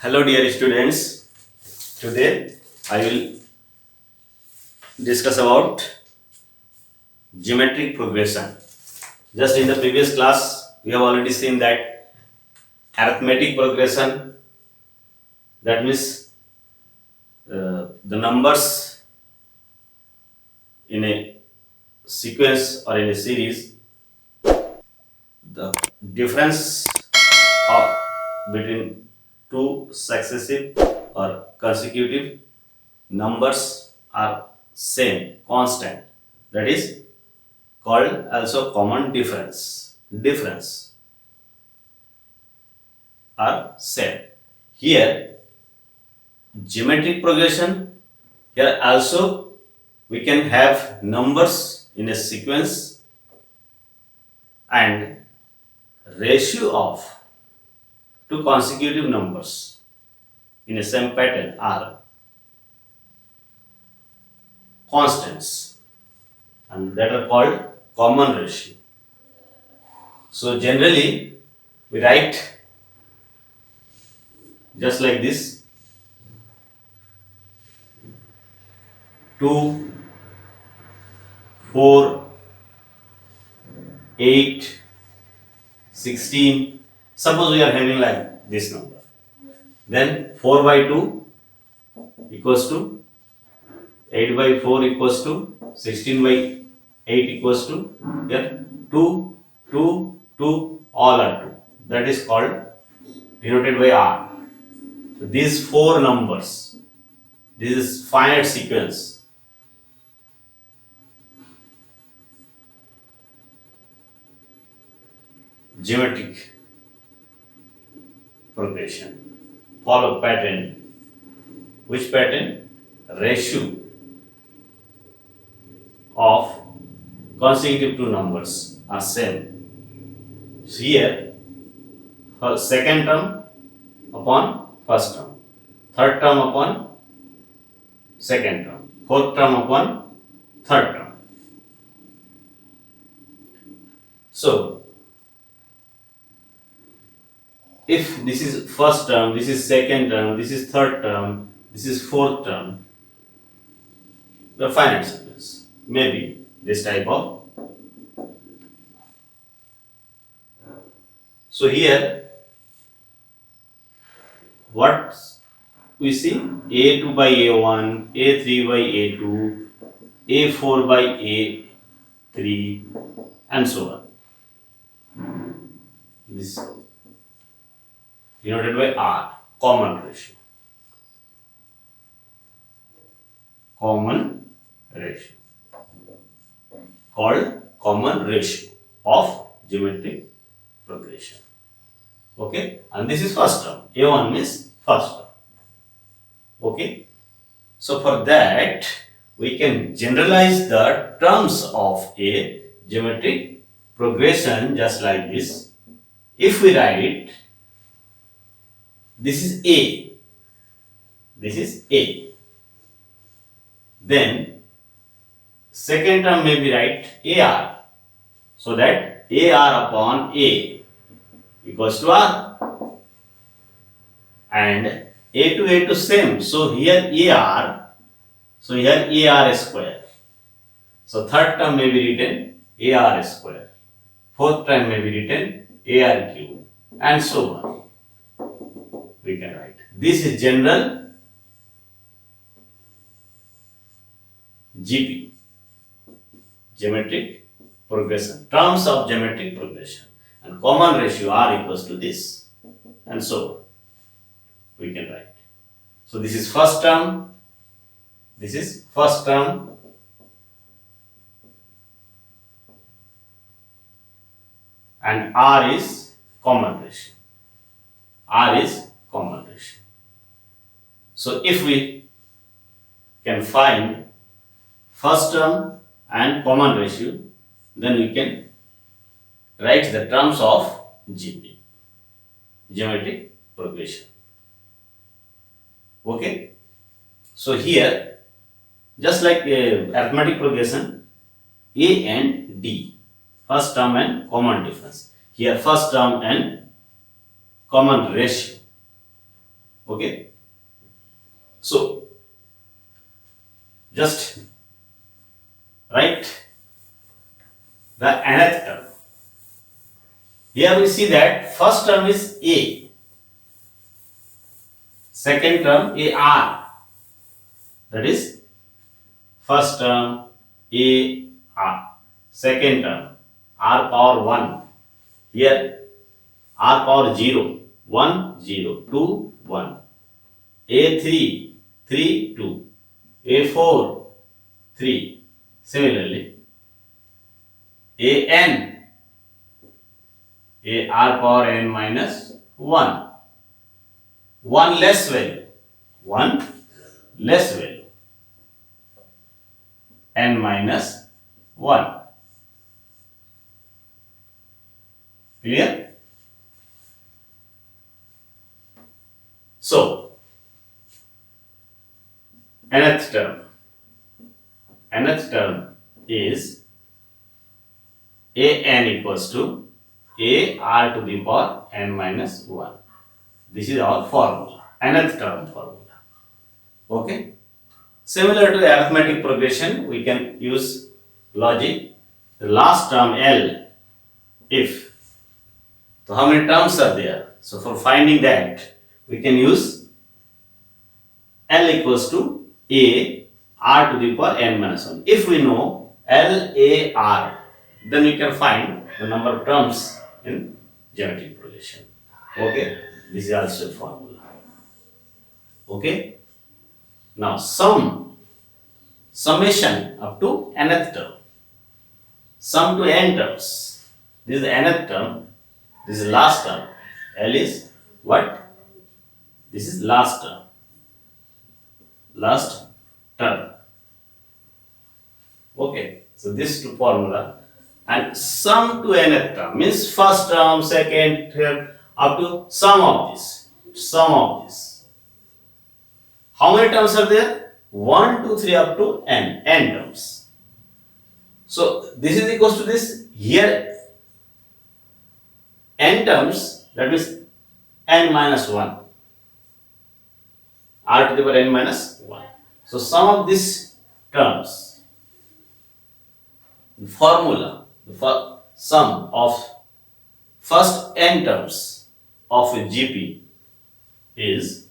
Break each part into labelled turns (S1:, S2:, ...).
S1: Hello dear students, today I will discuss about geometric progression. Just in the previous class we have already seen that arithmetic progression, that means the numbers in a sequence or in a series, the difference of between two successive or consecutive numbers are same, constant. That is called also common difference. Difference are same. Here, geometric progression, here also we can have numbers in a sequence and ratio of two consecutive numbers in a same pattern are constants, and that are called common ratio. So generally we write just like this: 2, 4, 8, 16. Suppose we are having like this number, then 4 by 2 equals to 8 by 4 equals to 16 by 8 equals to, here 2, 2, 2, all are 2. That is called denoted by R. So these four numbers, this is finite sequence. Geometric progression follow pattern. Which pattern? Ratio of consecutive two numbers are same. So here, second term upon first term, third term upon second term, fourth term upon third term. So if this is first term, this is second term, this is third term, this is fourth term, the finite sequence may be this type of. So here what we see: A2 by A1, A3 by A2, A4 by A3, and so on. This denoted by R, common ratio. Common ratio called common ratio of geometric progression. Okay, and this is first term. A1 means first term. Okay, so for that we can generalize the terms of a geometric progression just like this. If we write this is A, this is A, then second term may be write AR, so that AR upon A equals to R, and A to A to same, so here AR, so here AR square. So third term may be written AR square, fourth term may be written AR cube, and so on. We can write. This is general GP, geometric progression, terms of geometric progression, and common ratio R equals to this, and so on. We can write. So this is first term, this is first term, and R is common ratio. R is common ratio. So if we can find first term and common ratio, then we can write the terms of GP, geometric progression. Okay. So here, just like arithmetic progression, A and D, first term and common difference. Here first term and common ratio. Okay. So just write the nth term. Here we see that first term is A, second term AR, that is first term AR, second term R power 1, here R power 0, 1, 0, 2, 1, A3, 3, 2, A4, 3, similarly AN, AR power n minus 1, 1 less value, 1 less value, n minus 1. Clear? So, nth term is an equals to a r to the power n minus 1. This is our formula, nth term formula. Okay. Similar to arithmetic progression, we can use logic. The last term L, if. So how many terms are there? So for finding that, we can use L equals to A r to the power n minus 1. If we know L, A, R, then we can find the number of terms in geometric progression. Okay, this is also a formula. Okay, now summation up to nth term, sum to n terms. This is the nth term, this is last term. L is what? This is last term. Last term. Okay, so this two formula. And sum to nth term means first term, second, third, up to sum of this. Sum of this. How many terms are there? 1, 2, 3 up to n terms. So this is equals to this. Here n terms, that means n minus 1. R to the power n minus 1. So sum of these terms, the formula, the sum of first n terms of a GP is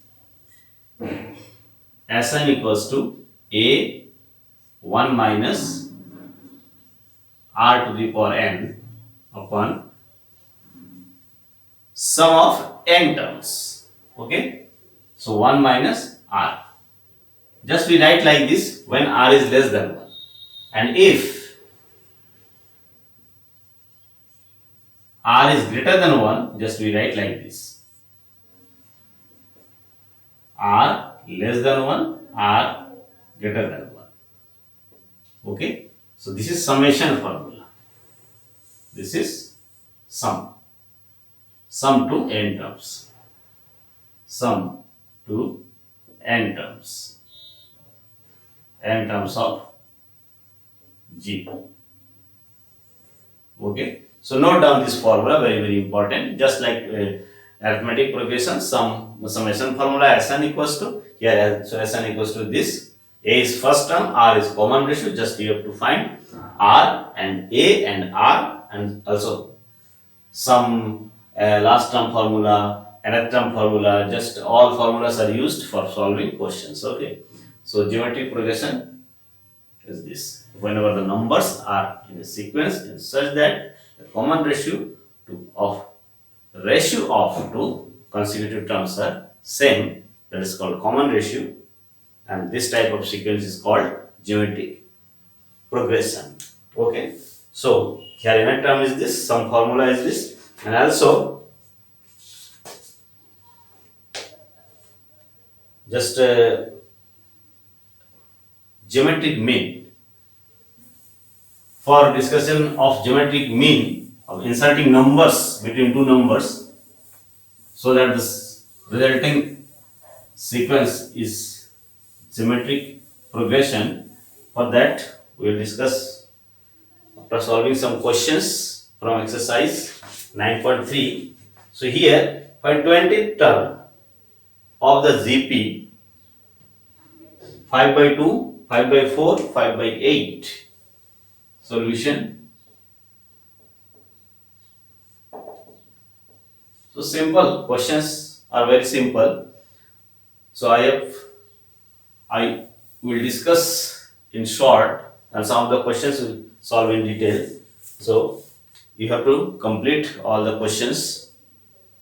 S1: Sn equals to a 1 minus r to the power n upon sum of n terms. Okay, so 1 minus r. Just we write like this when r is less than 1, and if r is greater than 1, just we write like this: r less than 1, r greater than 1. Okay, so this is summation formula. This is sum to n terms, sum to n terms of G. Okay, so note down this formula, very important. Just like arithmetic progression, summation formula, Sn equals to, here so Sn equals to this. A is first term, R is common ratio. Just you have to find R and A and R, and also some last term formula, nth term formula. Just all formulas are used for solving questions. Okay, so geometric progression is this. Whenever the numbers are in a sequence in such that the common ratio of two consecutive terms are same, that is called common ratio, and this type of sequence is called geometric progression. Okay, so here nth term is this, some formula is this, and also just geometric mean. For discussion of geometric mean of inserting numbers between two numbers so that this resulting sequence is geometric progression, for that we will discuss after solving some questions from exercise 9.3. So here find 20th term of the GP 5 by 2, 5 by 4, 5 by 8. Solution. So simple questions are very simple. So I will discuss in short, and some of the questions will solve in detail. So you have to complete all the questions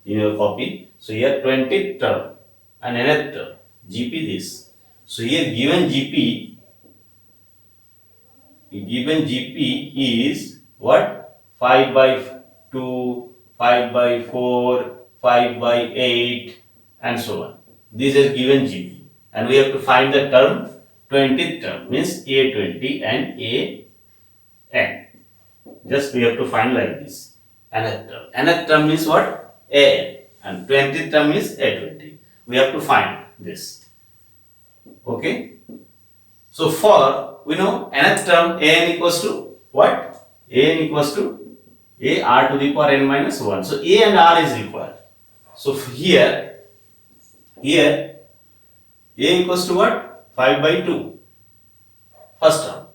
S1: in your copy. So here 20th term and nth term, GP this. So here given GP is what? 5 by 2, 5 by 4, 5 by 8, and so on. This is given GP, and we have to find the term 20th term, means A20 and AN. Just we have to find like this. Nth term. Nth term means what? AN, and 20th term is A20. We have to find this. Okay. So for we know nth term AN equals to what? AN equals to A R to the power n minus 1. So A and R is required. So here A equals to what? 5 by 2. First term.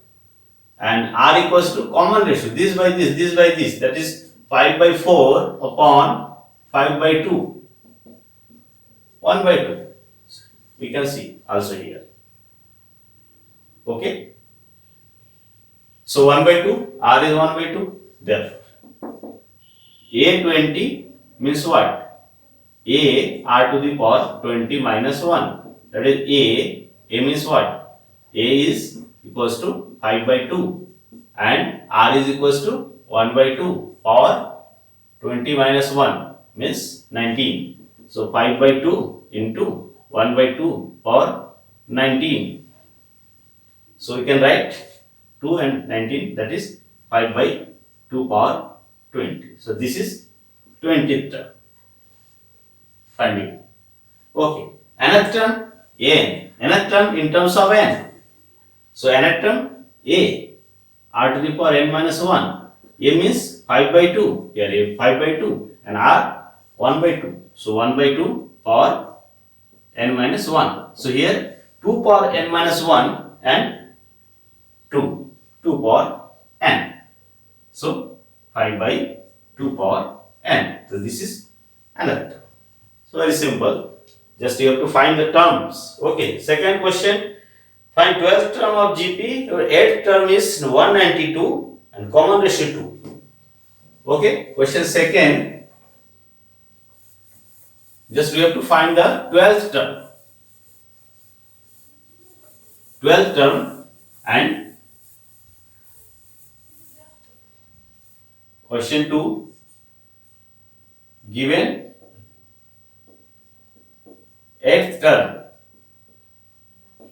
S1: And R equals to common ratio. This by this. That is 5 by 4 upon 5 by 2. 1 by 2. We can see also here. Okay. So 1 by 2, R is 1 by 2. Therefore, A20 means what? A R to the power 20 minus 1. That is A means what? A is equals to 5 by 2 and R is equals to 1 by 2. Power 20 minus 1 means 19. So 5 by 2 into 1 by 2 power 19. So we can write 2 and 19, that is 5 by 2 power 20. So this is 20th term. Finding. Okay. Nth term N. Nth term in terms of N. So nth term A R to the power n minus 1. A means 5 by 2. Here A 5 by 2 and R 1 by 2. So 1 by 2 power n minus 1. So here 2 power n minus 1 and 2 power n. So 5 by 2 power n. So this is another term. So very simple. Just you have to find the terms. Okay. Second question. Find 12th term of GP. Your 8th term is 192 and common ratio 2. Okay. Question second. Just we have to find the 12th term. 12th term and question 2. Given 8th term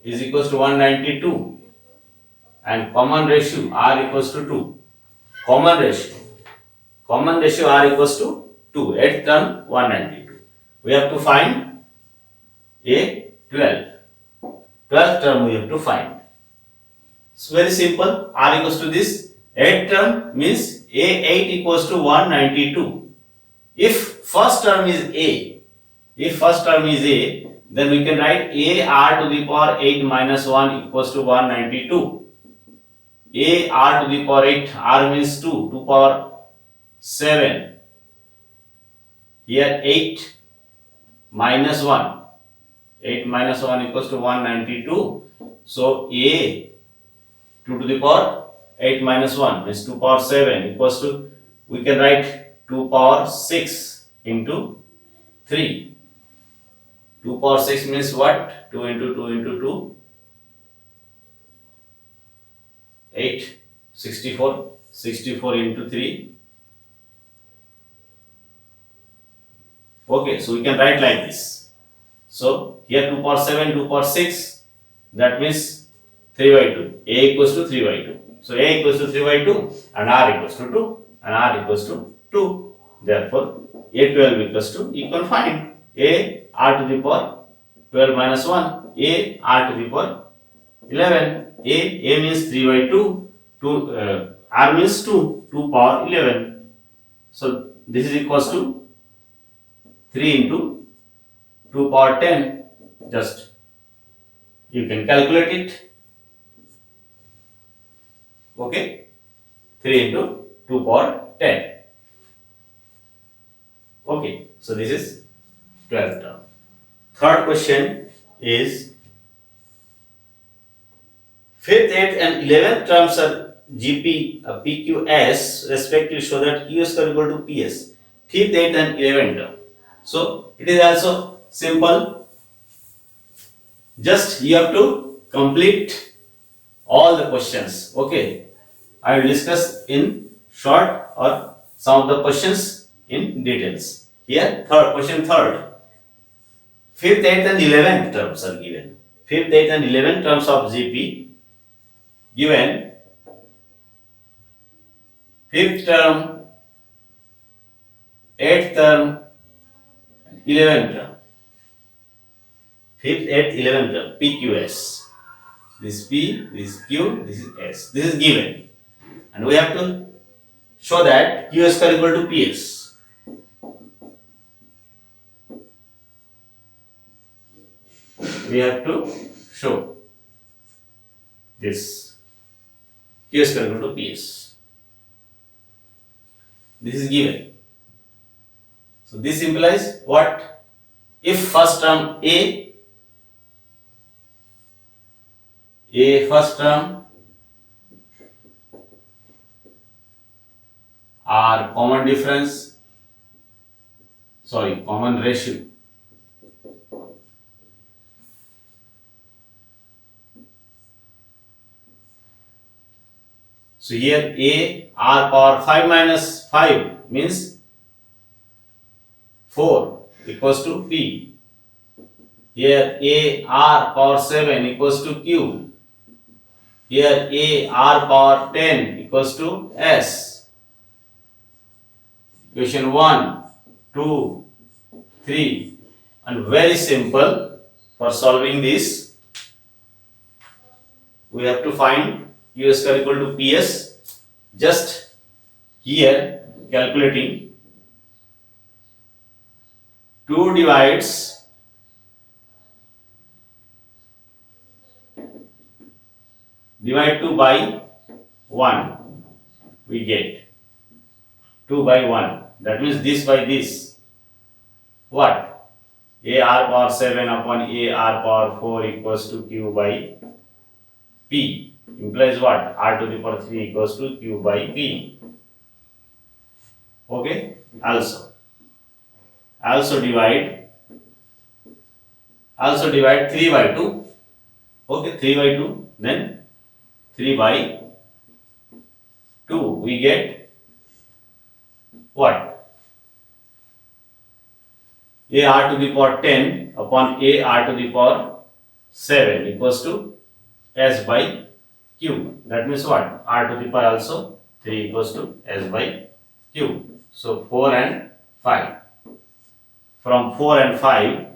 S1: is equals to 192 and common ratio R equals to 2. Common ratio R equals to 2. 8th term 192. We have to find A 12. 12th term we have to find. It's very simple. R equals to this. 8th term means A8 equals to 192. If first term is A, then we can write A R to the power 8 minus 1 equals to 192. A R to the power 8, R means 2 power 7. Here 8 minus 1. 8 minus 1 equals to 192. So A 2 to the power 8 minus 1 means 2 power 7 equals to, we can write 2 power 6 into 3. 2 power 6 means what? 2 into 2 into 2, 8, 64. 64 into 3. Okay, so we can write like this. So here 2 power 7, 2 power 6, that means 3 by 2. A equals to 3 by 2. So A equals to 3 by 2 and R equals to 2 and R equals to 2. Therefore, A12 equals to, you can find A R to the power 12 minus 1, A R to the power 11. A means 3 by 2, R means 2, 2 power 11. So this is equals to 3 into 2 power 10. Just you can calculate it. Okay, 3 into 2 power 10. Okay, so this is 12th term. Third question is 5th, 8th and 11th terms are GP, PQS respectively, show that Q square equal to PS. 5th, 8th and 11th term. So it is also simple. Just you have to complete all the questions. Okay, I will discuss in short or some of the questions in details. Here, question third. 5th, 8th and 11th terms are given. 5th, 8th and 11th terms of GP given. 5th term, 8th term, 11th term. 5th, 8th, 11th term, PQS. This P, this Q, this is S. This is given. And we have to show that Q square equal to PS. We have to show this Q square equal to PS. This is given. So this implies what? If first term A first term are common difference, common ratio. So here A R power 5 minus 5 means 4 equals to P. Here A R power 7 equals to Q. Here A R power 10 equals to S. Equation 1, 2, 3, and very simple. For solving this, we have to find Q square equal to PS. Just here calculating 2 divides divide 2 by 1, we get 2 by 1. That means this by this. What? AR power 7 upon AR power 4 equals to Q by P. Implies what? R to the power 3 equals to Q by P. Okay? Also divide 3 by 2. Okay, 3 by 2. Then 3 by 2. We get what? AR to the power 10 upon AR to the power 7 equals to S by Q. That means what? R to the power also 3 equals to S by Q. So 4 and 5. From 4 and 5,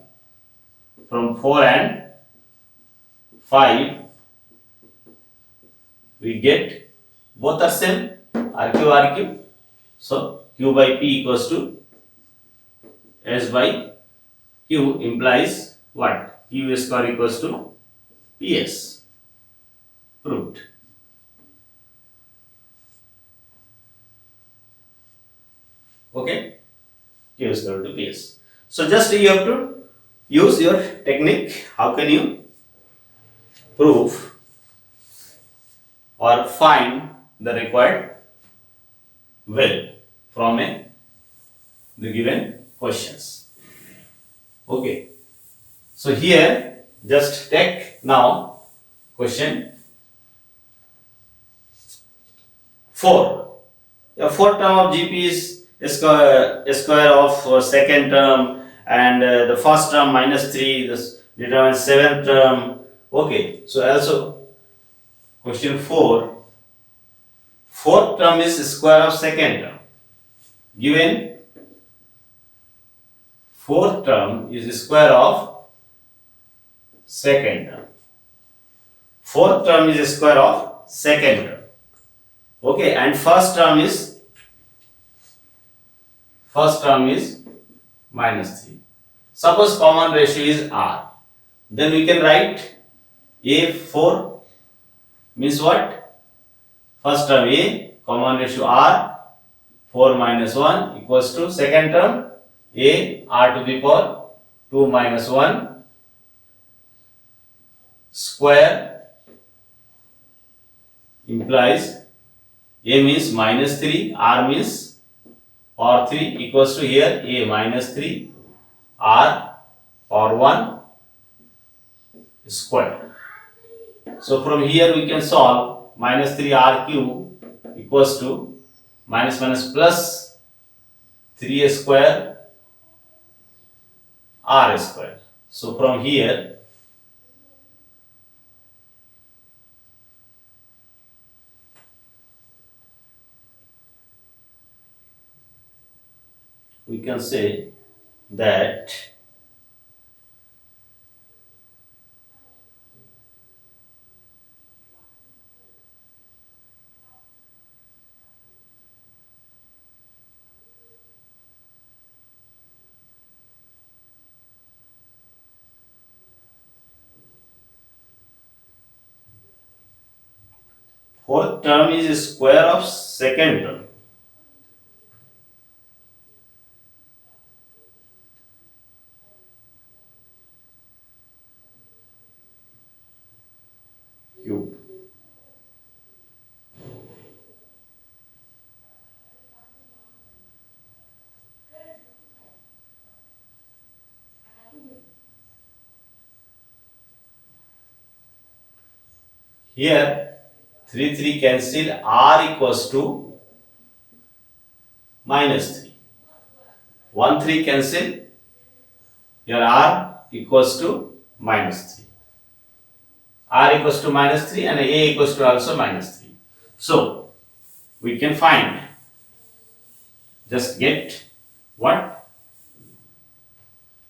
S1: we get both are same, RQ. So Q by P equals to S by Q implies what? Q square equals to PS. Proved. Okay? Q square to PS. So just you have to use your technique. How can you prove or find the required value from the given questions? Okay. So here just take now question 4. The fourth term of GP is square of second term, and the first term minus 3, this determines seventh term. Okay, so also question 4, fourth term is square of second term. Given fourth term is square of second term. Fourth term is square of second term. Okay, and first term is minus 3. Suppose common ratio is r, then we can write a4 means what? First term a, common ratio r, 4 minus 1 equals to second term a, r to the power 2 minus 1 square implies a means minus 3, r means power 3 equals to here a minus 3, r power 1 square. So from here we can solve minus 3 r cube equals to minus minus plus 3a square r square. So from here we can say that fourth term is square of second term. Cube. Here 3 cancel, r equals to minus 3. 1 3 cancel, here r equals to minus 3. R equals to minus 3 and a equals to also minus 3. So we can find, just get what?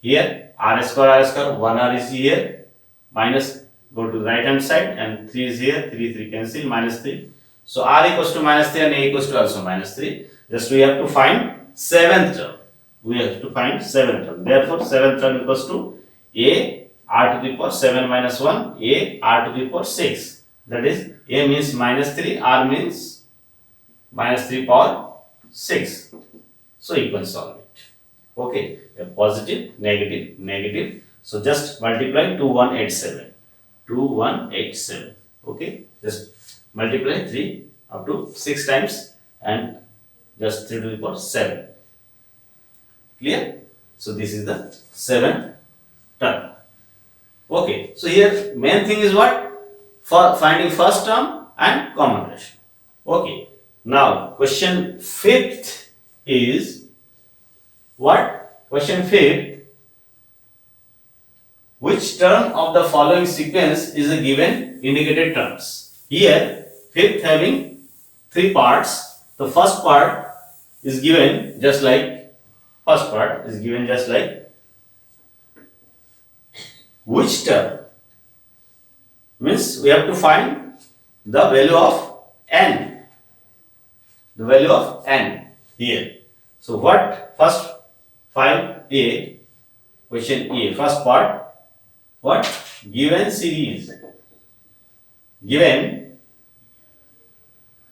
S1: Here r square, 1 r is here, minus go to the right hand side, and 3 is here, 3 cancel, minus 3. So r equals to minus 3 and a equals to also minus 3. Just we have to find seventh term. Therefore, seventh term equals to a r to the power 7 minus 1, a r to the power 6. That is, a means minus 3, r means minus 3 power 6. So you can solve it. Okay, a positive, negative, negative. So just multiply 2187. 2187. Okay, just multiply 3 up to 6 times and just 3 to the power 7. Clear? So this is the seventh term. Okay, so here main thing is what? For finding first term and common ratio. Okay, now question 5th is what? Question 5th, which term of the following sequence is a given indicated terms? Here 5th having 3 parts. The first part is given just like which term, means we have to find the value of n. Here. So what? First find a, question A, first part, what? Given series, given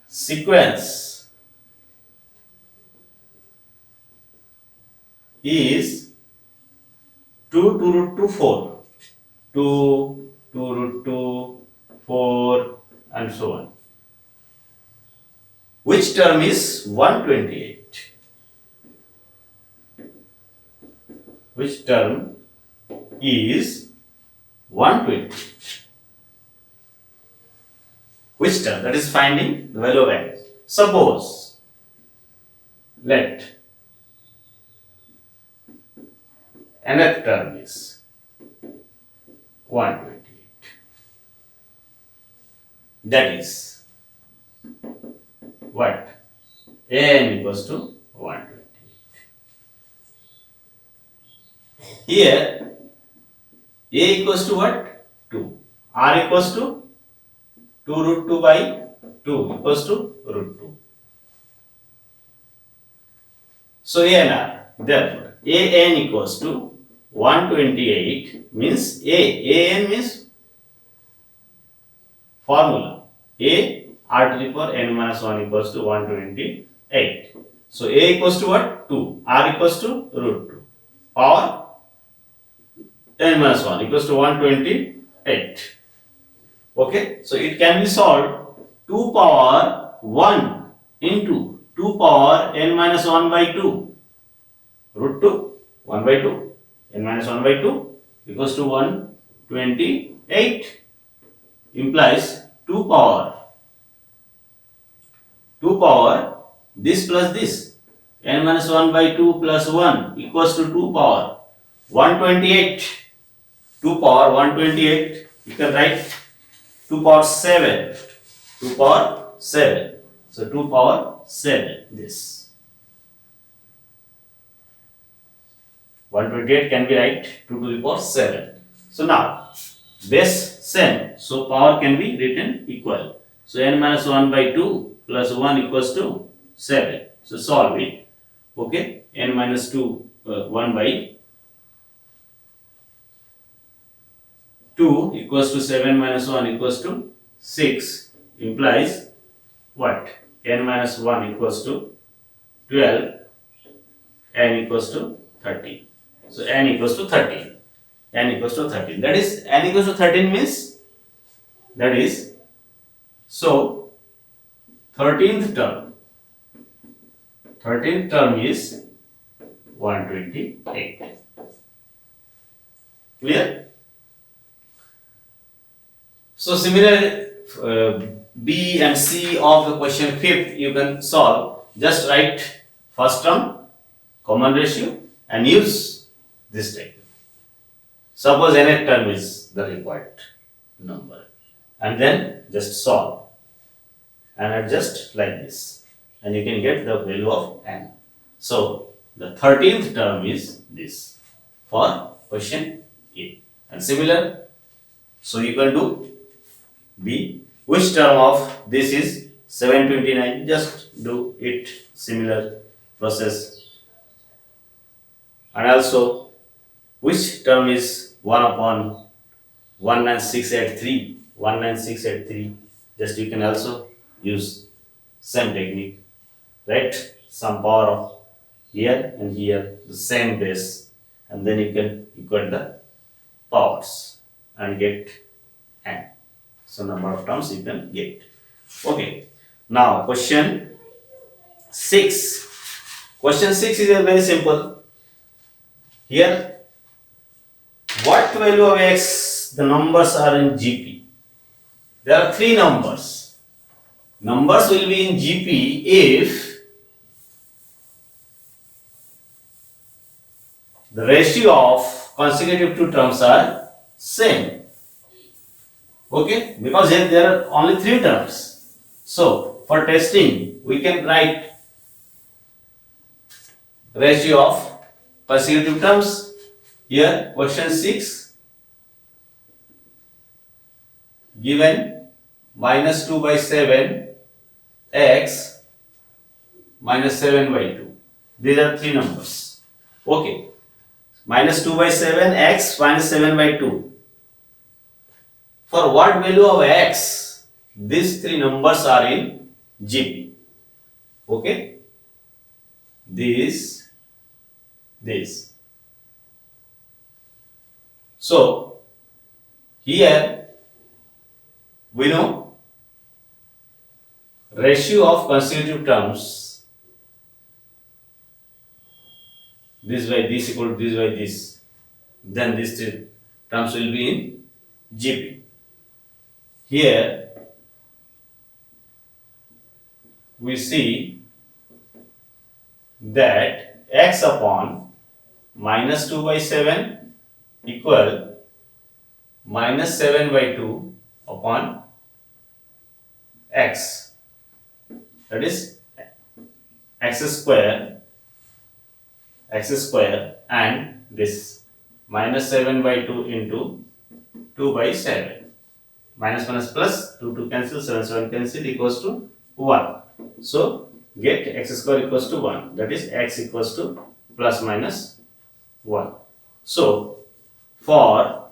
S1: sequence is 2 to root 2 4, 2 to root 2 4 and so on. Which term is 128? Which term is 120. Which term? That is finding the value of x. Suppose, let nth term is 128. That is what? An equals to 128. Here, a equals to what? 2. R equals to 2 root 2 by 2 equals to root 2. So A and R. Therefore, AN equals to 128 means AN means formula. A R to the power n minus 1 equals to 128. So A equals to what? 2. R equals to root 2. Power n minus 1 equals to 128. Okay, so it can be solved 2 power 1 into 2 power n minus 1 by 2. Root 2, 1 by 2. N minus 1 by 2 equals to 128. Implies 2 power this plus this. N minus 1 by 2 plus 1 equals to 2 power 128. 2 power 128. You can write 2 power 7. 2 power 7. So 2 power 7 this. 128 can be write 2 to the power 7. So now base same. So power can be written equal. So n minus 1 by 2 plus 1 equals to 7. So solve it. Okay. N minus 2 1 by 2 equals to 7 minus 1 equals to 6 implies what? N minus 1 equals to 12, n equals to 13. So n equals to 13. N equals to 13. That is, n equals to 13 means, that is, so 13th term. 13th term is 128. Clear? So similar B and C of the question 5th you can solve. Just write first term, common ratio and use this technique. Suppose nth term is the required number and then just solve and adjust like this and you can get the value of n. So the 13th term is this for question A and similar. So you can do B. Which term of this is 729? Just do it similar process. And also which term is 1 upon 19683? 19683. Just you can also use same technique. Right? Some power of here and here, the same base, and then you can equal the powers and get n. So number of terms you can get. Okay. Now question 6. Question 6 is very simple. Here, what value of x the numbers are in GP? There are 3 numbers. Numbers will be in GP if the ratio of consecutive 2 terms are same. Okay, because here there are only 3 terms. So for testing we can write ratio of consecutive terms. Here question 6 given minus 2 by 7 x minus 7 by 2. These are 3 numbers. Okay. Minus 2 by 7 x minus 7 by 2. For what value of x? These 3 numbers are in GP. Okay. This. So here we know ratio of consecutive terms, this by this equal to this by this. then these three terms will be in GP. Here we see that x upon minus 2 by 7 equal minus 7 by 2 upon x, that is x square and this minus 7 by 2 into 2 by 7. Minus minus plus, 2 cancel, 7 cancel, equals to 1. So get x square equals to 1, that is x equals to plus minus 1. So for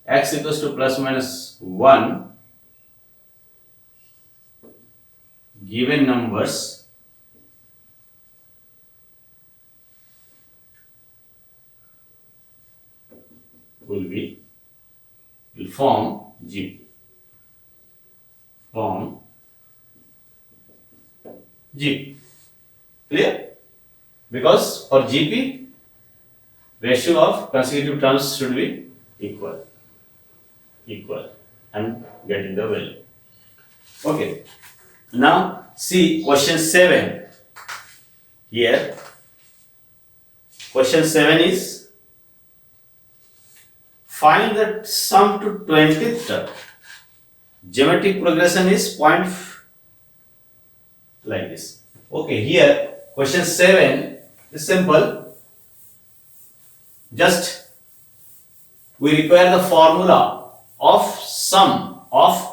S1: x equals to plus minus 1, given numbers will form GP. Clear? Because for GP, ratio of consecutive terms should be equal and getting the value. Okay. Now see question 7. Here question 7 is find the sum to 20th term. Geometric progression is like this. Okay, here question 7 is simple. Just we require the formula of sum of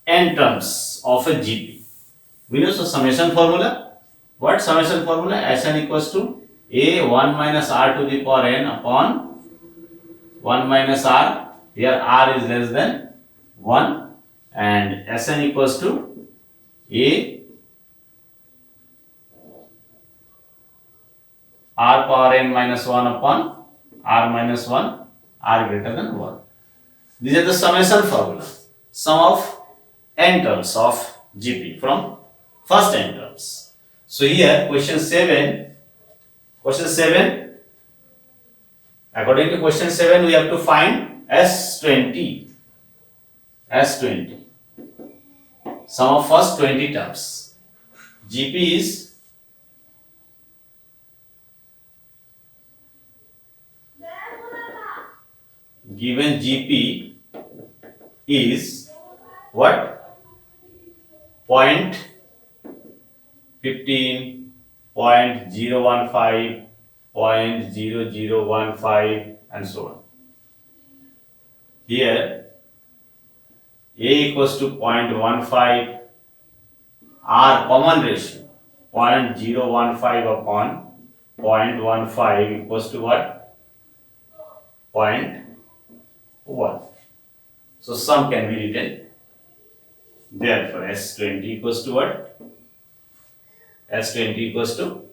S1: n terms of a GP. We know the summation formula. What summation formula? Sn equals to a 1 minus r to the power n upon 1 minus r. Here r is less than 1 and Sn equals to a r power n minus 1 upon r minus 1, r greater than 1. These are the summation formula. Sum of n terms of GP from first n terms. So here question 7, according to question 7 we have to find S20. Sum of first 20 terms. GP is given GP is what? 0.15, 0.015, 0.0015 and so on. Here A equals to 0.15, R common ratio 0.015 upon 0.15 equals to what? 0.1. So sum can be written. Therefore S20 equals to what? S20 equals to,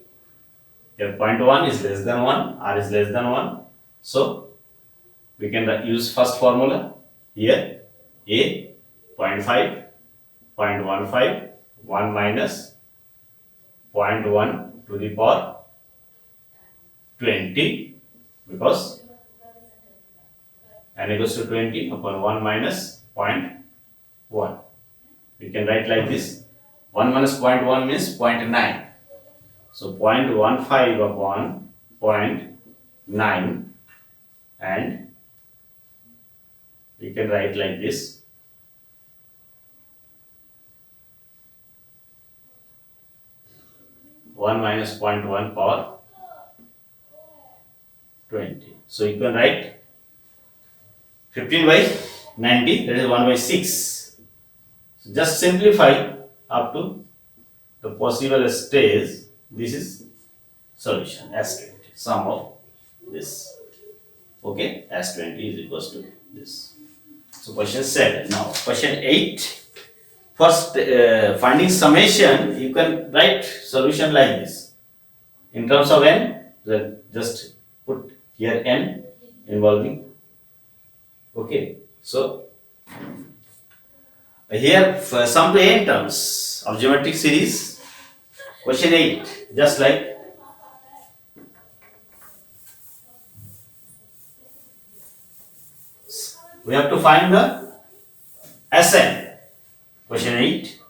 S1: here 0.1 is less than 1, R is less than 1. So we can use first formula. Here A 0.5, 0.15, 1 minus 0.1 to the power 20, because n equals to 20 upon 1 minus 0.1. We can write like this. 1 minus 0.1 means 0.9. So 0.15 upon 0.9 and we can write like this. One minus 0.1 power 20. So you can write 15 by 90, that is 1 by 6. So just simplify up to the possible stage. This is solution S20, sum of this. Okay, S20 is equals to this. So question 7. Now question 8. First finding summation, you can write solution like this. In terms of n, then just put here n involving. Okay, so here for sum to n terms of geometric series. Question 8, just like we have to find the Sn. Question 8.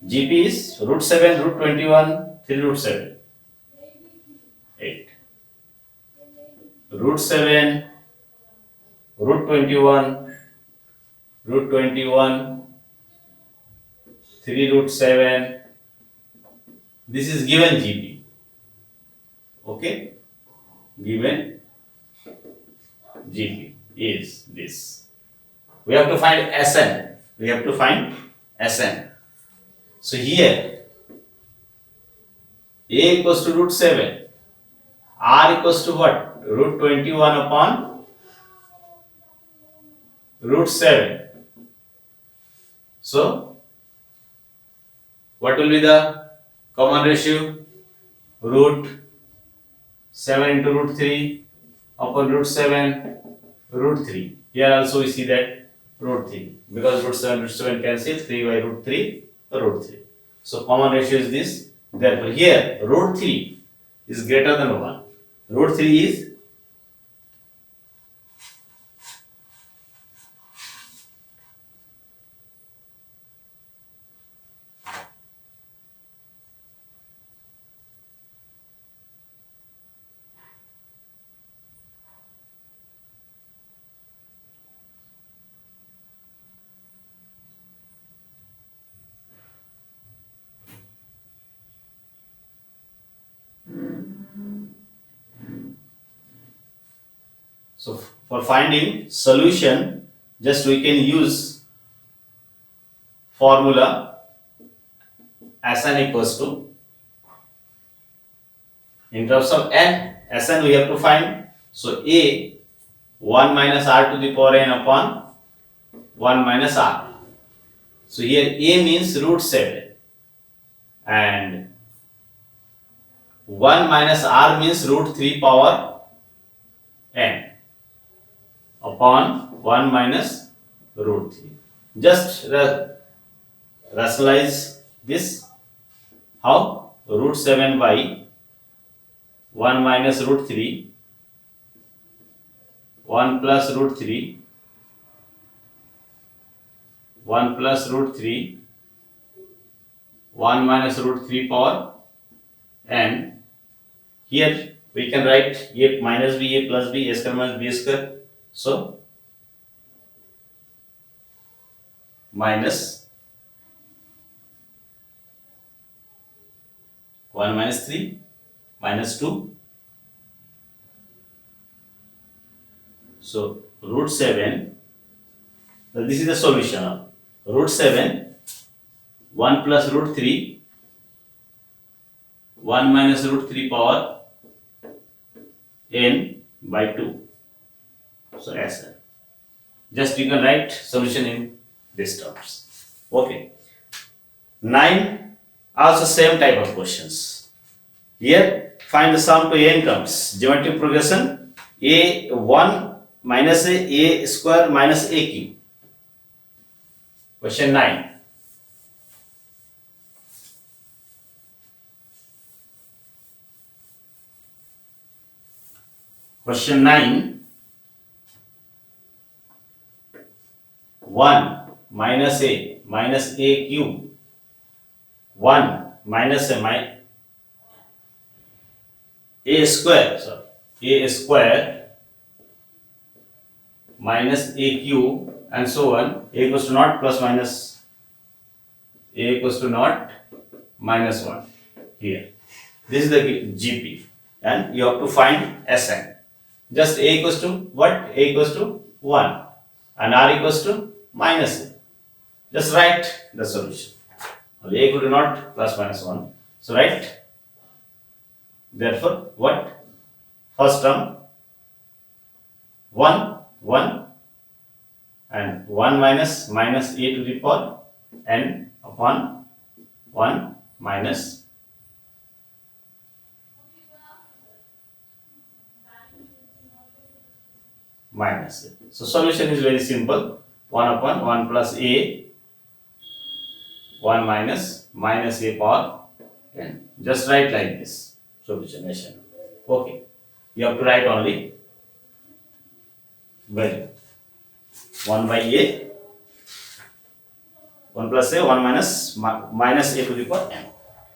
S1: GP is root 7, root 21, 3 root 7. 8. Root 7, root 21, root 21, 3 root 7. This is given GP. Okay? Given GP is this. We have to find Sn. We have to find Sn. So here A equals to root 7. R equals to what? Root 21 upon root 7. So what will be the common ratio? Root 7 into root 3 upon root 7, root 3. Here also we see that root 3. Because root 7 cancel, 3 by root 3, root 3. So common ratio is this. Therefore here root 3 is greater than 1. Root 3 is so for finding solution, just we can use formula Sn equals to, in terms of n, Sn we have to find. So A 1 minus r to the power n upon 1 minus r. So here A means root 7 and 1 minus r means root 3 power n upon 1 minus root 3. Just rationalize this. How? Root 7 by 1 minus root 3, 1 plus root 3, 1 plus root 3, 1 minus root 3 power n. Here we can write a minus b, a plus b, a square minus b square. So minus 1 minus 3 minus 2. So root 7. This is the solution. Root 7, 1 plus root 3, 1 minus root 3 power n by 2. So Sn. Just you can write solution in these terms. Okay. 9, also same type of questions. Here find the sum to n terms. Geometric progression a1 minus a square minus a cube. Question 9. Question 9. 1 minus a cube, 1 minus a square, a square minus a cube and so on, a equals to naught plus minus, a equals to naught minus 1 here. This is the GP and you have to find Sn. Just a equals to what? A equals to 1 and r equals to minus a. Just write the solution. A equal to naught plus minus 1. So write. Therefore, what? First term 1, 1 and 1 minus minus a to the power n upon 1 minus minus a. So solution is very simple. 1 upon 1 plus a, 1 minus minus a power n. Just write like this. Solution. Okay. You have to write only value. 1 by a, 1 plus a, 1 minus a to the power n.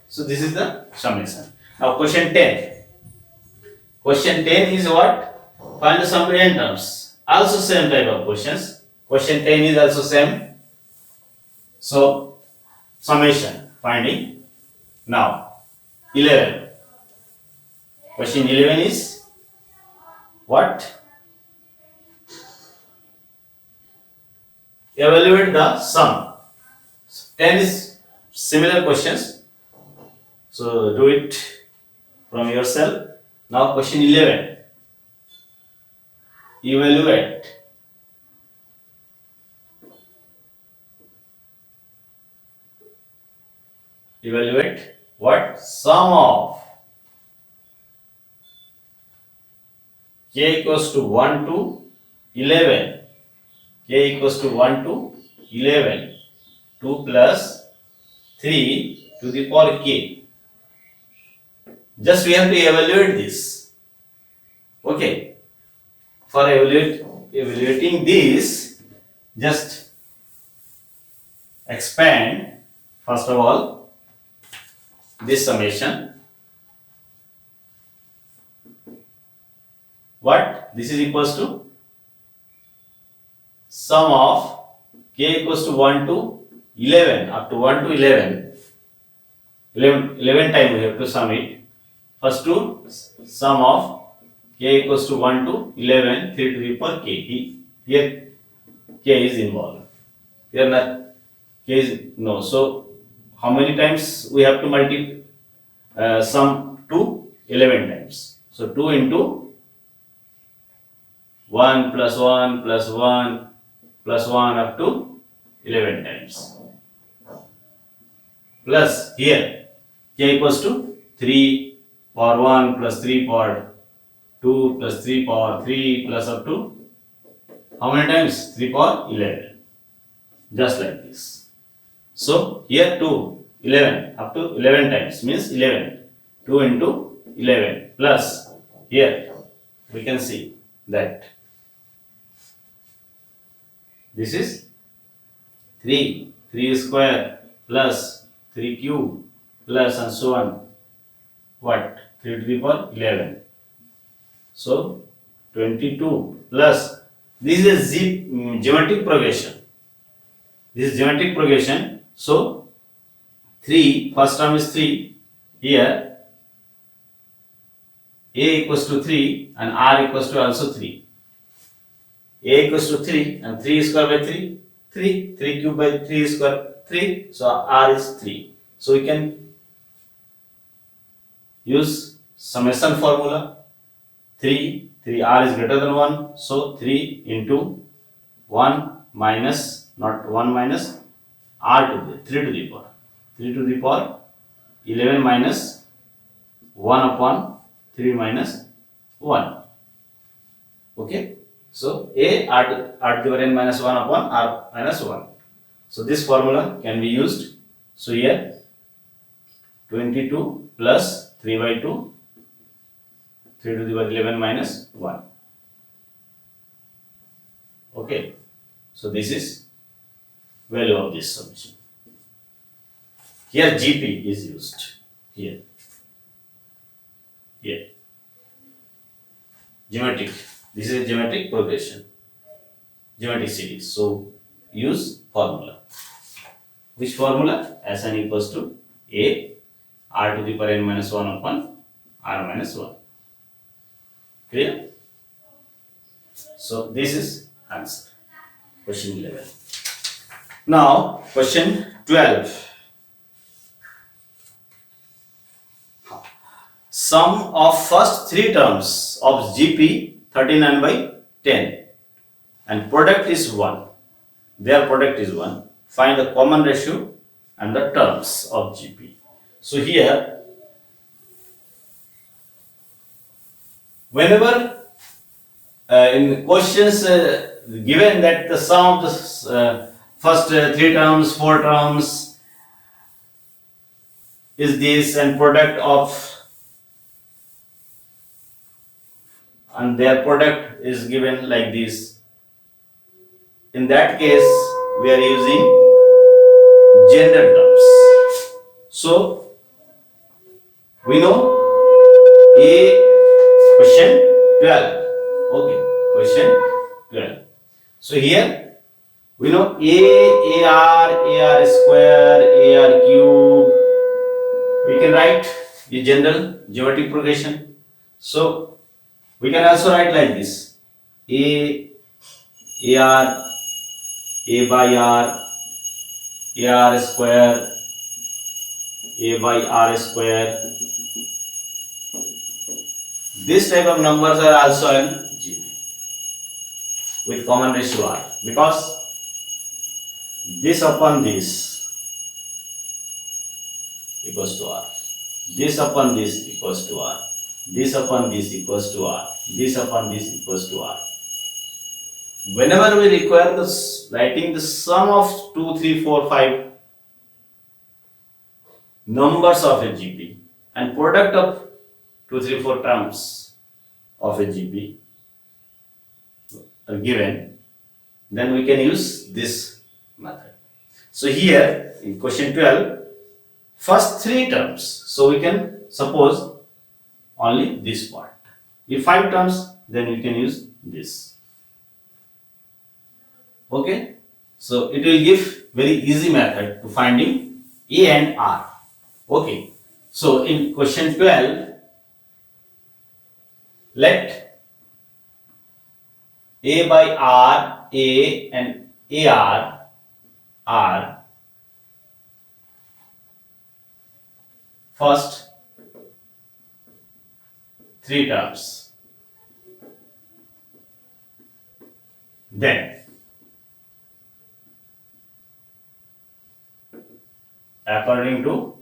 S1: So this is the summation. Now question 10. Question 10 is what? Find the sum to n terms. Also same type of questions. Question 10 is also same. So summation finding. Now 11. Question 11 is what? Evaluate the sum. 10 is similar questions. So do it from yourself. Now question 11. Evaluate. Evaluate what? Sum of k equals to 1 to 11. K equals to 1 to 11. 2 plus 3 to the power k. Just we have to evaluate this. Okay. For evaluating this, just expand first of all this summation. What? This is equals to sum of k equals to 1 to 11, up to 1 to 11. 11 times we have to sum it. First to sum of k equals to 1 to 11, 3 to the power k. Here k is involved. Here not k is no. So how many times we have to multiply sum to 11 times? So 2 into 1 plus 1 plus 1 plus 1 up to 11 times. Plus here k equals to 3 power 1 plus 3 power 2 plus 3 power 3 plus up to how many times? 3 power 11. Just like this. So here 2, 11 up to 11 times means 11. 2 into 11 plus here we can see that this is 3 square plus 3 cube plus and so on. What? 3 to the power 11. So 22 plus this is geometric progression. This is geometric progression. So 3, first term is 3. Here a equals to 3 and r equals to also 3. A equals to 3 and 3 square by 3. 3 cube by 3 square 3. So r is 3. So we can use summation formula. 3r is greater than 1. So 3 into 1 minus, not 1 minus, r to the 3 to the power. 3 to the power 11 minus 1 upon 3 minus 1. Okay. So a r to the power n minus 1 upon r minus 1. So this formula can be used. So here 22 plus 3 by 2, 3 to the power 11 minus 1. Okay. So this is value of this summation. Here GP is used. Here. Geometric. This is a geometric progression. Geometric series. So use formula. Which formula? Sn equals to a r to the power n minus 1 upon r minus 1. Clear? So this is answer. Question 11. Now question 12. Sum of first three terms of GP 39 by 10 and product is 1. Their product is 1. Find the common ratio and the terms of GP. So here, whenever in questions given that the sum of the first three terms, four terms is this and product of and their product is given like this. in that case we are using general terms. So we know A, question 12. Okay, question 12. So here we know AR square, AR cube. We can write the general geometric progression. So we can also write like this: AR, A by R, AR square, A by R square. This type of numbers are also in GB with common ratio R, because this upon this equals to R, this upon this equals to R, this upon this equals to R, this upon this equals to R. Whenever we require this writing the sum of 2, 3, 4, 5 numbers of a GP and product of 2, 3, 4 terms of a GP are given, then we can use this method. So here in question 12, first 3 terms, so we can suppose only this part. If 5 terms, then we can use this. Okay, so it will give very easy method to finding A and R. Okay, so in question 12, let A by R, A and AR are first 3 terms. Then according to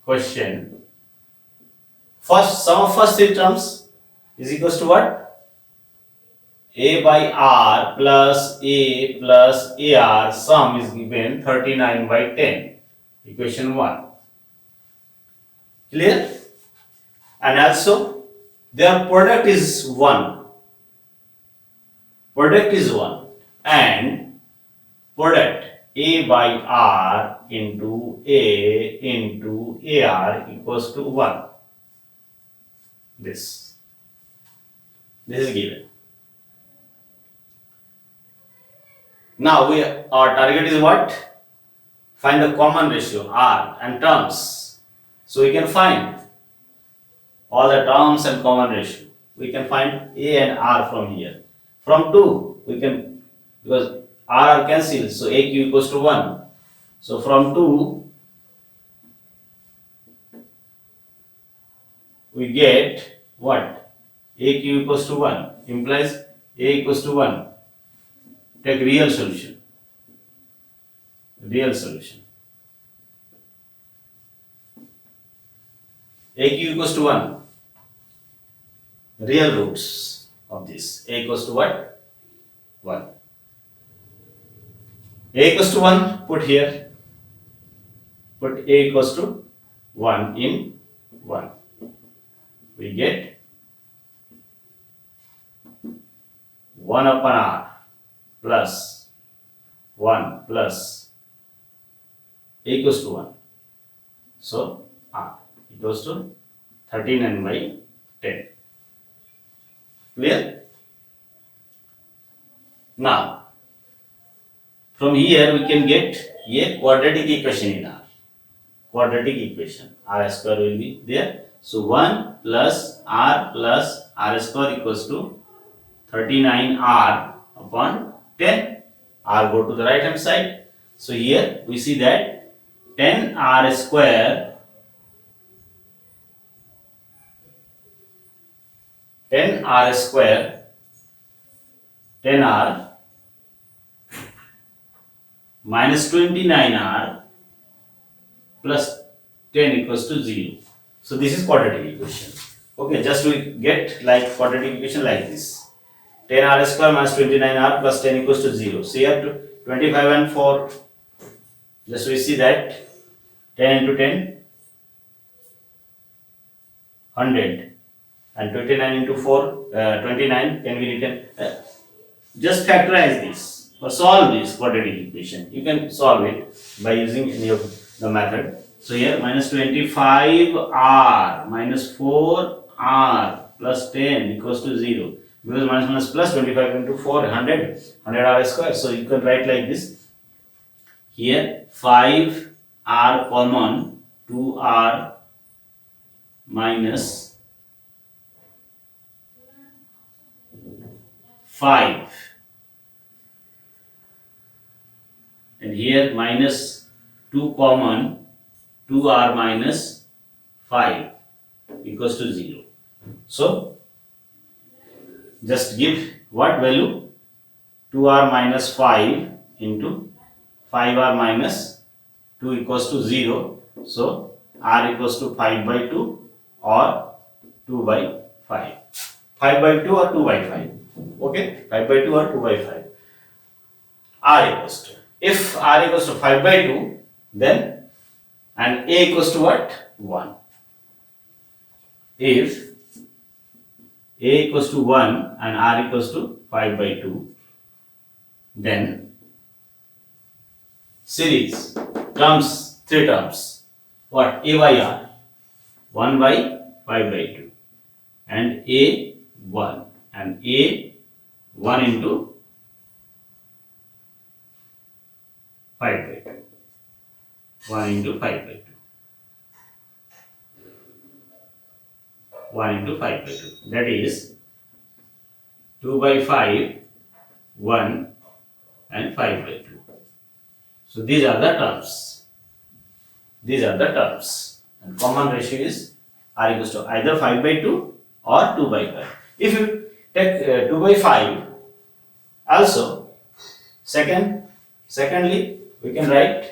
S1: question, first sum of first 3 terms is equals to what? A by R plus A plus AR sum is given 39 by 10. Equation 1. Clear? And also their product is 1. Product is 1. And product A by R into A into AR equals to 1. This is given. Now our target is what? Find the common ratio R and terms. So we can find all the terms and common ratio. We can find A and R from here. From 2 we can, because R are cancelled, so AQ equals to 1. So from 2 we get what? AQ equals to 1 implies A equals to 1. Take real solution. Real solution. AQ equals to 1. Real roots of this. A equals to what? 1. A equals to 1, put here. Put A equals to 1 in 1. We get 1 upon R plus 1 plus A equals to 1. So R equals to 39 by 10. Clear? Now, from here we can get a quadratic equation in R. Quadratic equation. R square will be there. So 1 plus R square equals to 39R upon 10. R go to the right hand side. So here we see that 10R square, 10R square, 10R minus 29R plus 10 equals to 0. So this is quadratic equation. Okay, just we get like quadratic equation like this. 10R square minus 29R plus 10 equals to 0. So here 25 and 4. Just we see that 10 into 10, 100. And 29 into 4, 29 can be written just factorize this or solve this quadratic equation. You can solve it by using any of the method. So here minus 25r minus 4r plus 10 equals to 0. Because minus plus 25 into 4, 100 r square. So you can write like this. Here 5r common, 2r minus 5, and here minus 2 common, 2r minus 5 equals to 0. So just give what value? 2r minus 5 into 5r minus 2 equals to 0. So r equals to 5 by 2 or 2 by 5. 5 by 2 or 2 by 5. Okay, 5 by 2 or 2 by 5. R equals to. If r equals to 5 by 2, then and a equals to what? 1. If a equals to 1 and r equals to 5 by 2, then series terms, 3 terms. What? A by r, 1 by 5 by 2, and a 1, and a 1 into 5 by 2, 1 into 5 by 2, 1 into 5 by 2, that is 2 by 5, 1 and 5 by 2. So these are the terms. These are the terms. And common ratio is r equals to either 5 by 2 or 2 by 5. If you take 2 by 5, also secondly we can write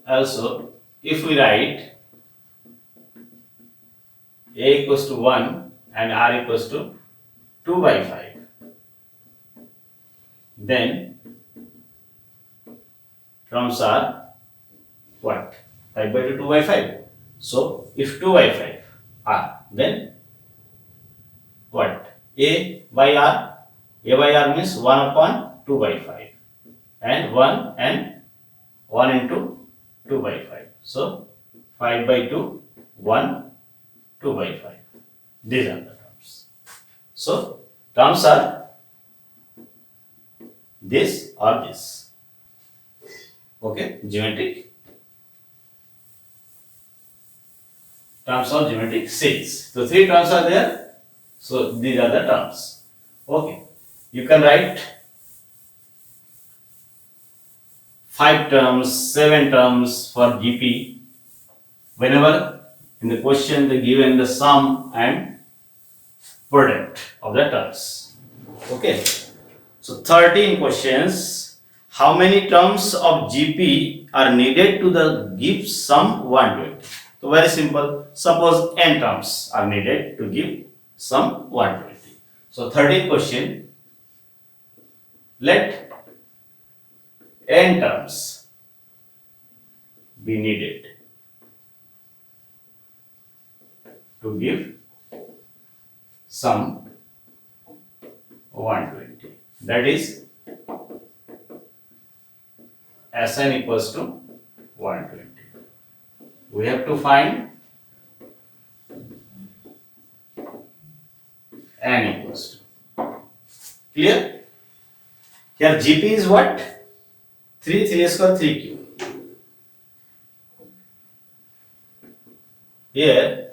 S1: also if we write a equals to 1 and r equals to 2 by 5, then terms are what? 5 by 2, 2 by 5. So if 2 by 5 r, then what? A by r. A by r means 1 upon 2 by 5 and 1 into 2 by 5. So 5 by 2, 1, 2 by 5. These are the terms. So terms are this or this. Okay, geometric terms or geometric series. So 3 terms are there. So these are the terms. Okay, you can write 5 terms, 7 terms for GP whenever in the question they given the sum and product of the terms. Okay, so 13 questions. How many terms of GP are needed to give sum 120? So very simple. Suppose n terms are needed to give sum 120. So 13 question. Let n terms be needed to give sum 120. That is Sn equals to 120. We have to find n equals to. Clear? Here GP is what? 3 square 3 cube. Here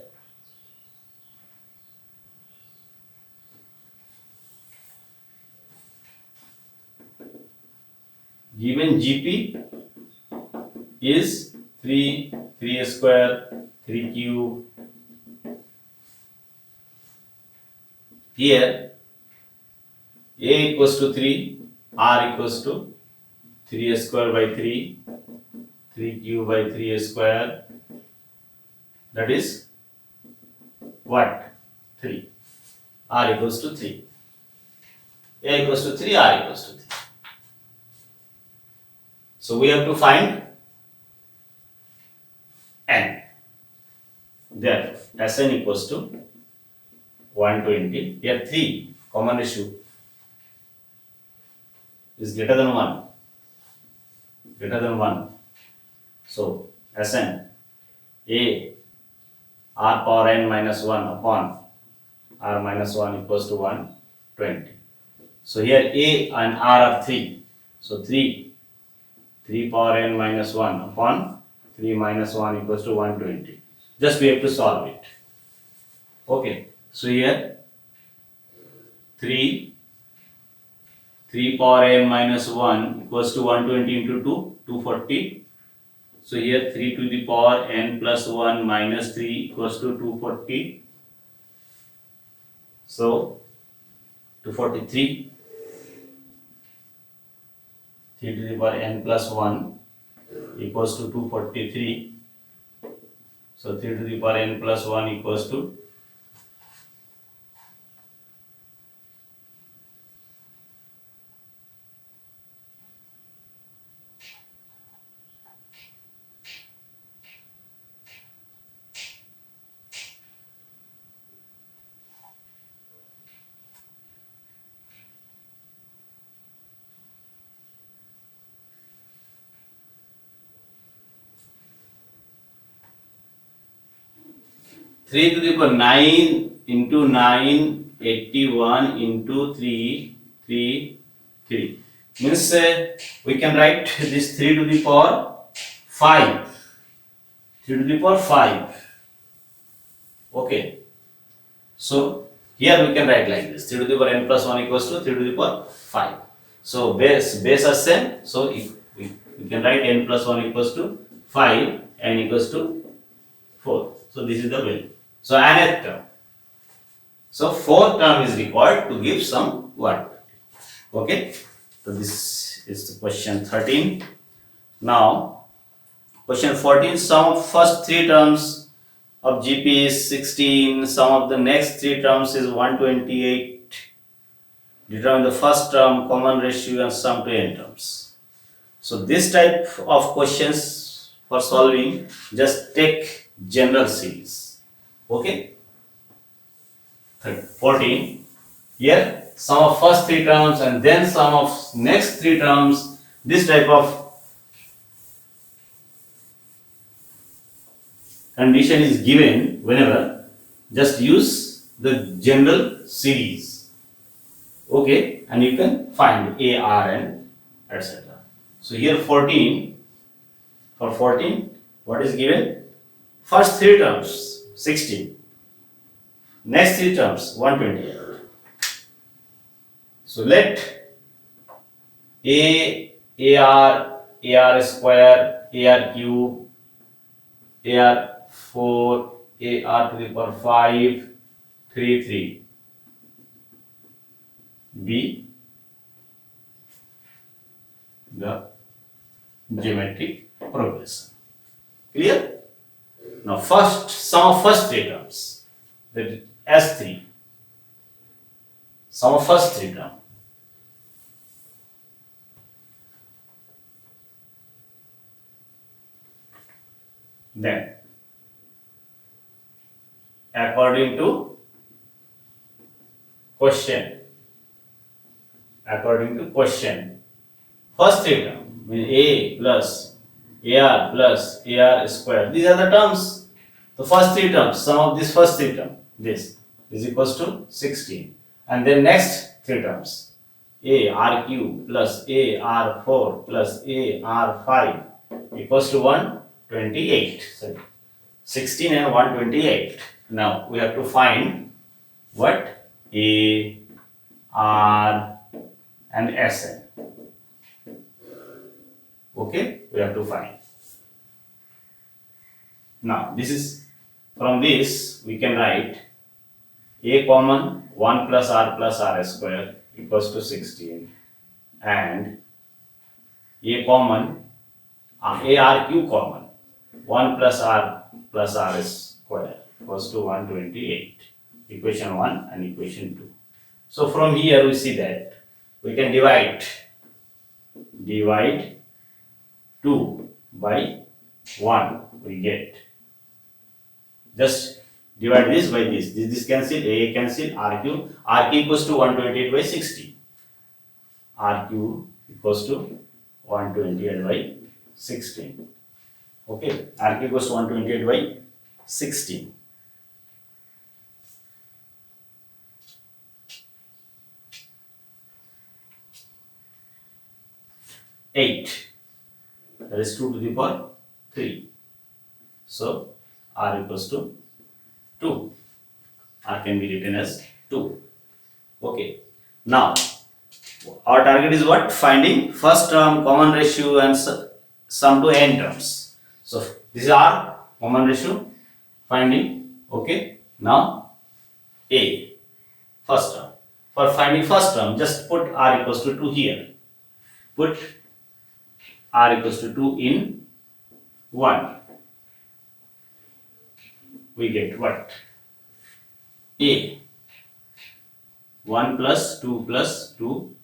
S1: given GP is 3 square 3 cube. Here A equals to 3, R equals to 3 square by 3, 3 cube by 3 square, that is what? 3. R equals to 3. A equals to 3, R equals to 3. So we have to find N. Therefore, Sn equals to 120. Here 3 common ratio is greater than 1. Greater than 1. So Sn A R power n minus 1 upon R minus 1 equals to 120. So here A and R are 3. So 3 power n minus 1 upon 3 minus 1 equals to 120. Just we have to solve it. Okay. So here 3 power n minus 1 equals to 120 into 2, 240. So here 3 to the power n plus 1 minus 3 equals to 240. So 243. 3 to the power n plus 1 equals to 243. So 3 to the power n plus 1 equals to 3 to the power 9 into 9, 81 into 3, 3, 3. Means we can write this 3 to the power 5. 3 to the power 5. Okay. So here we can write like this. 3 to the power n plus 1 equals to 3 to the power 5. So base are same. So if we can write n plus 1 equals to 5, n equals to 4. So this is the value. So nth term. So fourth term is required to give some what? Okay. So this is the question 13. Now question 14. Sum of first 3 terms of GP is 16. Sum of the next 3 terms is 128. Determine the first term, common ratio and sum to n terms. So this type of questions for solving, just take general series. Okay. 14. Here sum of first 3 terms and then sum of next 3 terms. This type of condition is given whenever just use the general series. Okay, and you can find A, R, and etc. So here 14. For 14, what is given? First 3 terms 16. Next 3 terms 128. So let AR square, AR cube, AR 4, AR to the power 5, 3, 3 be the geometric progression. Clear? Now first sum of first 3 terms, that is S3. Sum of first 3 terms. Then according to question, first 3 terms means A plus AR plus AR square. These are the terms. The first 3 terms, sum of this first 3 term, this is equals to 16. And then next 3 terms, AR cube plus AR 4 plus AR 5 equals to 128. Sorry, 16 and 128. Now we have to find what? A, R, and Sn. Okay, we have to find. Now this is, from this we can write A common 1 plus R square equals to 16, and A common AR cube common 1 plus R square equals to 128. Equation 1 and equation 2. So from here we see that we can divide 2 by 1, we get. Just divide this by this cancel, a cancel, r cube equals to 128 by 60. R cube equals to 128 by 16. Okay, R cube equals to 128 by 16. Eight. That is 2 to the power 3. So R equals to 2. R can be written as 2. Okay. Now our target is what? Finding first term, common ratio and sum to n terms. So this is our common ratio finding. Okay. Now A, first term. For finding first term, just put R equals to 2 here. Put R equals to 2 in 1. We get what? A, 1 plus 2 plus 2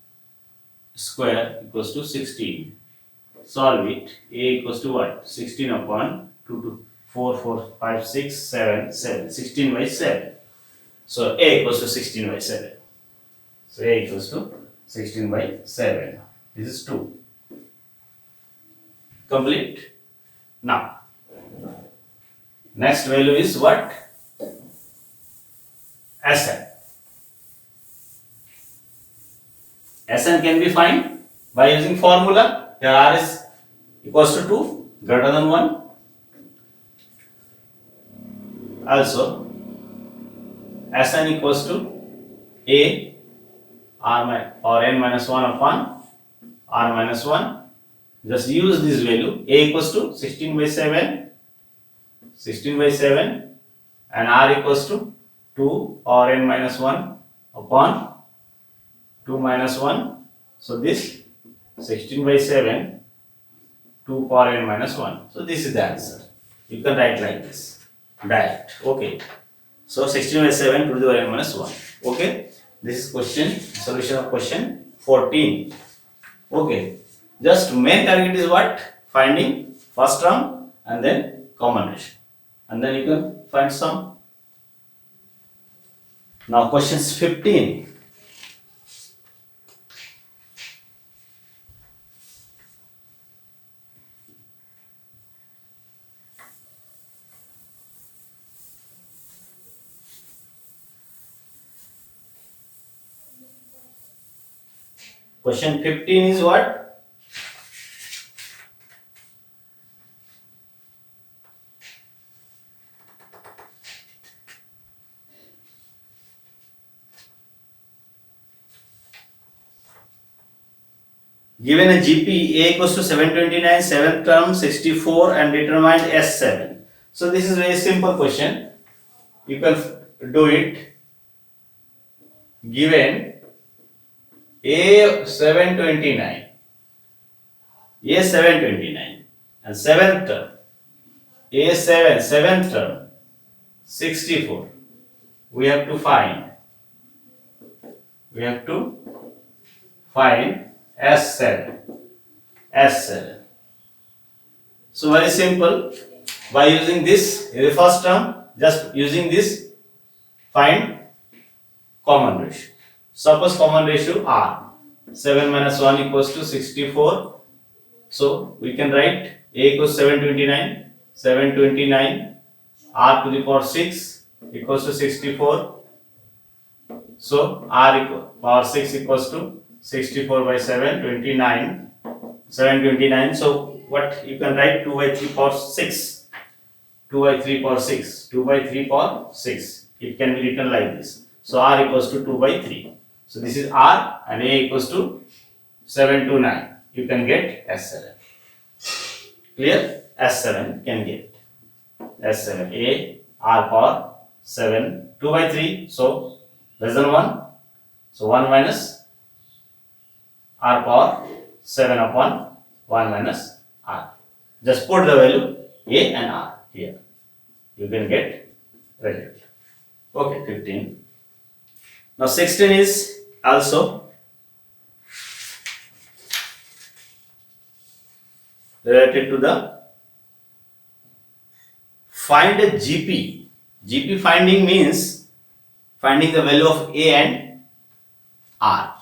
S1: square equals to 16. Solve it. A equals to what? 16 upon 2 to 4, 4, 5, 6, 7, 7. 16 by 7. So A equals to 16 by 7. So A equals to 16 by 7. This is 2. Complete. Now, next value is what? Sn. Sn can be found by using formula. Here R is equals to 2, greater than 1. Also, Sn equals to A R or n minus 1 upon R minus 1. Just use this value. A equals to 16 by 7. 16 by 7 and R equals to 2 or n minus 1 upon 2 minus 1. So this 16 by 7, 2 power n minus 1. So this is the answer. You can write like this. Direct. Okay. So 16 by 7 to the power n minus 1. Okay. This is question, solution of question 14. Okay. Just main target is what? Finding first term and then common ratio. And then you can find sum. Now questions 15. Question 15 is what? Given a GP A equals to 729, 7th term 64 and determined S7. So this is very simple question. You can do it. Given A 729 and 7th term A7 7th term 64. We have to find S7. So very simple. By using this in the first term, just using this, find common ratio. Suppose common ratio R. 7 minus 1 equals to 64. So we can write A equals 729. 729 R to the power 6 equals to 64. So R power 6 equals to 64 by 7, 29. 729. So what you can write 2 by 3 power 6. 2 by 3 power 6. 2 by 3 power 6. It can be written like this. So R equals to 2 by 3. So this is R and A equals to 7 to 9. You can get S7. Clear? S7 can get. S7. A R power 7. 2 by 3. So less than 1. So 1 minus R power 7 upon 1 minus R. Just put the value A and R here. You can get result. Okay, 15. Now 16 is also related to the find a GP. GP finding means finding the value of A and R.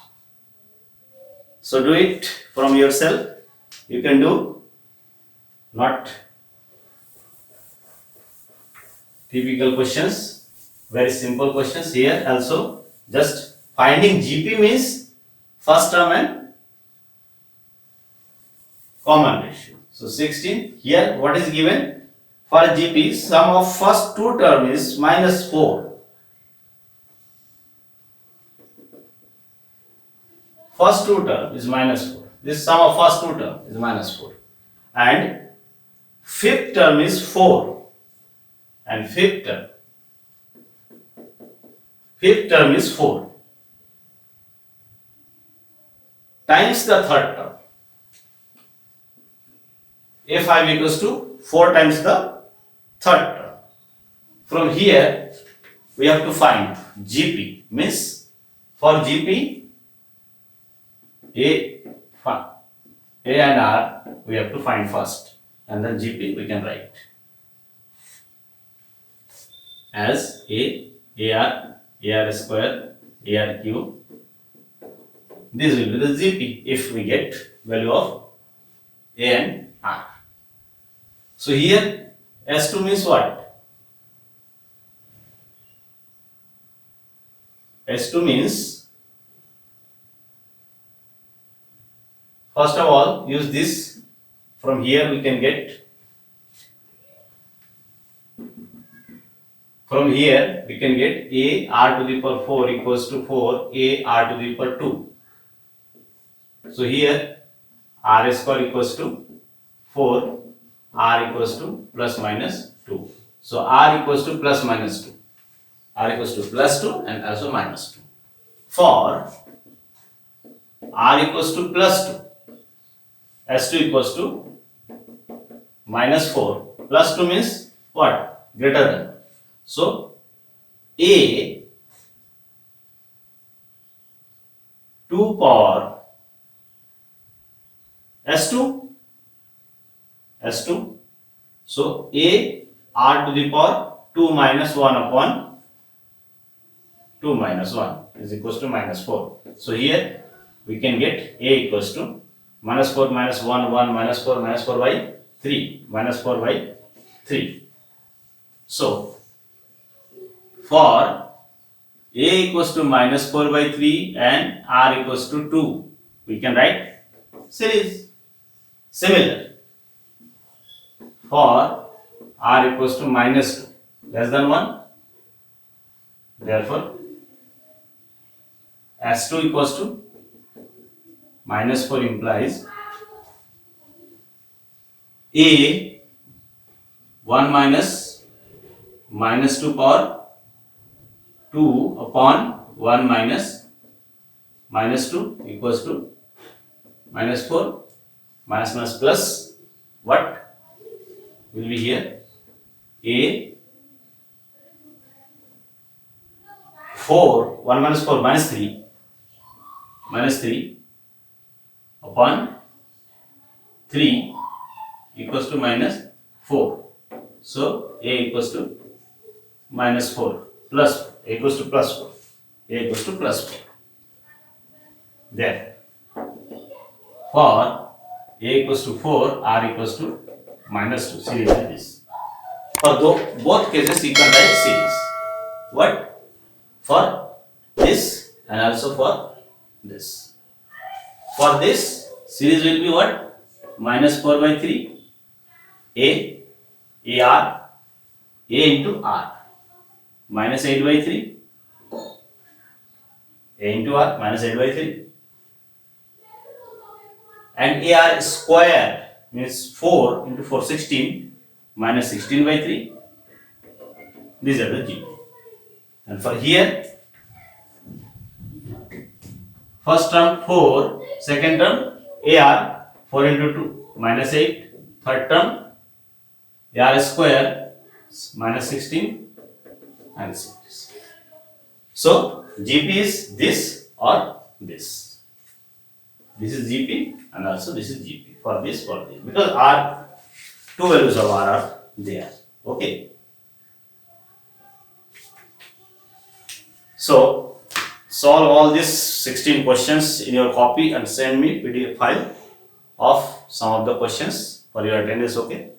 S1: So do it from yourself. You can do, not typical questions, very simple questions. Here also just finding GP means first term and common ratio. So 16, here what is given? For GP, sum of first two term is minus 4. First two term is minus 4. This sum of first two term is minus 4. And fifth term is 4. And fifth term is 4. Times the third term. A5 equals to 4 times the third term. From here, we have to find GP. Means for GP, A and R we have to find first, and then GP we can write as AR square, AR cube. This will be the GP if we get value of A and R. So here S2 means what? S2 means, first of all, use this. From here we can get, from here we can get A R to the power 4 equals to 4 A R to the power 2. So here R square equals to 4, R equals to plus minus 2. So R equals to plus minus 2. R equals to plus 2 and also minus 2. For R equals to plus 2, S2 equals to minus 4. Plus 2 means what? Greater than. So A 2 power S2. So A R to the power 2 minus 1 upon 2 minus 1 is equals to minus 4. So here we can get A equals to minus 4 minus 1 minus 4 by 3 minus 4 by 3. So for A equals to minus 4 by 3 and R equals to 2, we can write series. Similar, for R equals to minus 2 less than 1, therefore S2 equals to minus 4 implies A 1 minus 2 power 2 upon 1 minus 2 equals to minus 4 minus plus what will be here? A 4 1 minus 4 minus 3 upon 3 equals to minus 4. So A equals to minus 4 plus A equals to plus 4. A equals to plus 4. There. For A equals to 4, R equals to minus 2. Series like this. For both cases, you can write series. What? For this and also for this. For this, series will be what? Minus 4 by 3. A into R. Minus 8 by 3. A into R minus 8 by 3. And AR square means 4 into 4 16 minus 16 by 3. These are the G. And for here, first term 4, second term AR 4 into 2 minus 8, third term AR square minus 16 and 6. So GP is this or this. This is GP and also this is GP. for this because r two values of r are there. Okay. So solve all these 16 questions in your copy and send me PDF file of some of the questions for your attendance. Okay.